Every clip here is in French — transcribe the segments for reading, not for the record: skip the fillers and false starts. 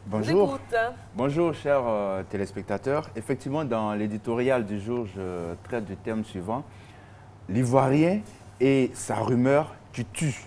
Bonjour, bonjour chers téléspectateurs. Effectivement, dans l'éditorial du jour, je traite du thème suivant, l'Ivoirien et sa rumeur qui tue.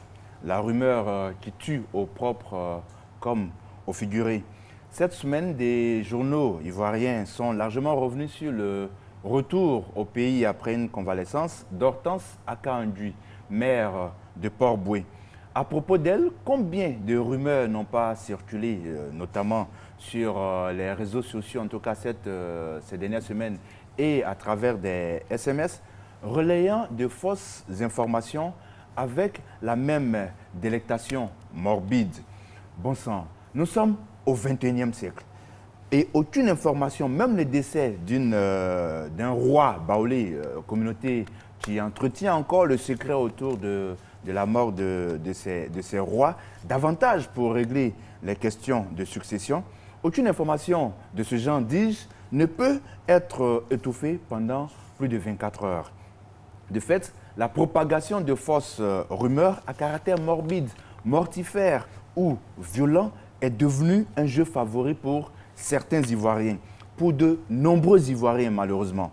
La rumeur qui tue au propre comme au figuré. Cette semaine, des journaux ivoiriens sont largement revenus sur le retour au pays après une convalescence d'Hortense Aka-Ndui, maire de Port-Boué. À propos d'elle, combien de rumeurs n'ont pas circulé, notamment sur les réseaux sociaux, en tout cas ces dernières semaines, et à travers des SMS, relayant de fausses informations avec la même délectation morbide. Bon sang, nous sommes au XXIe siècle. Et aucune information, même le décès d'un roi baoulé, communauté qui entretient encore le secret autour de la mort de ces rois, davantage pour régler les questions de succession. Aucune information de ce genre, dis-je, ne peut être étouffée pendant plus de 24 heures. De fait, la propagation de fausses rumeurs à caractère morbide, mortifère ou violent est devenue un jeu favori pour certains Ivoiriens, pour de nombreux Ivoiriens malheureusement,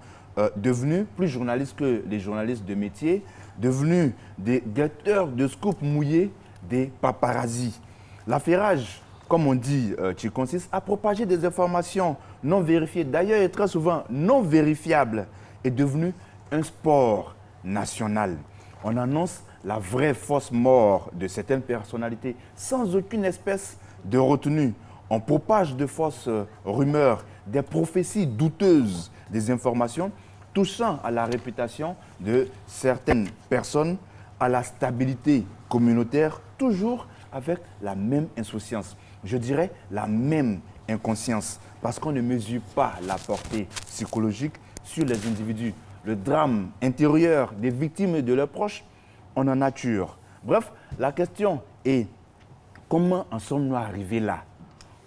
devenus plus journalistes que les journalistes de métier, devenus des guetteurs de scoops mouillés, des paparazzis. L'affairage, comme on dit, qui consiste à propager des informations non vérifiées, d'ailleurs et très souvent non vérifiables, est devenu un sport national. On annonce la vraie fausse mort de certaines personnalités sans aucune espèce de retenue. On propage de fausses rumeurs, des prophéties douteuses, des informations touchant à la réputation de certaines personnes, à la stabilité communautaire, toujours avec la même insouciance. Je dirais la même inconscience, parce qu'on ne mesure pas la portée psychologique sur les individus. Le drame intérieur des victimes et de leurs proches, on en nature. Bref, la question est, comment en sommes-nous arrivés là?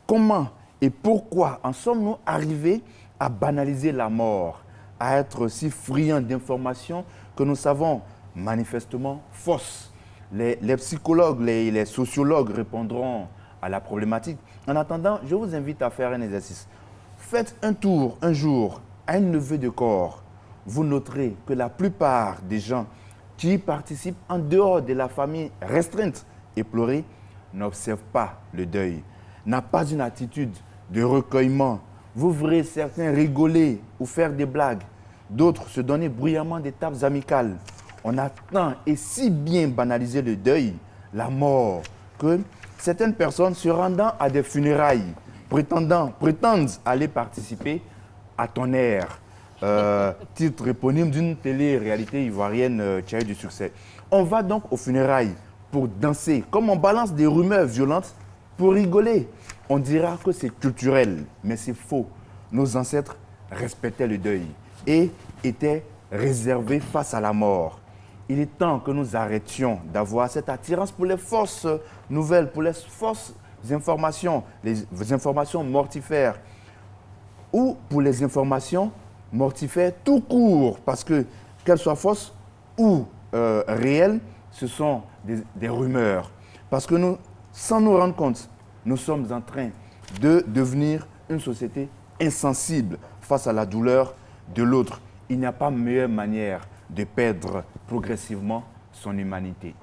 Comment et pourquoi en sommes-nous arrivés à banaliser la mort, à être si friands d'informations que nous savons manifestement fausses? Les psychologues, les sociologues répondront à la problématique. En attendant, je vous invite à faire un exercice. Faites un tour un jour à un levée de corps. Vous noterez que la plupart des gens qui y participent en dehors de la famille restreinte et pleurée n'observent pas le deuil, n'a pas une attitude de recueillement. Vous verrez certains rigoler ou faire des blagues, d'autres se donner bruyamment des tapes amicales. On a tant et si bien banalisé le deuil, la mort, que certaines personnes se rendant à des funérailles, prétendent aller participer à Tonnerre, titre éponyme d'une télé-réalité ivoirienne qui a eu du succès. On va donc aux funérailles pour danser, comme on balance des rumeurs violentes pour rigoler. On dira que c'est culturel, mais c'est faux. Nos ancêtres respectaient le deuil et étaient réservés face à la mort. Il est temps que nous arrêtions d'avoir cette attirance pour les fausses nouvelles, pour les fausses informations, les informations mortifères, ou pour les informations mortifères tout court, parce que qu'elles soient fausses ou réelles, ce sont des rumeurs. Parce que nous, sans nous rendre compte, nous sommes en train de devenir une société insensible face à la douleur de l'autre. Il n'y a pas meilleure manière de perdre progressivement son humanité.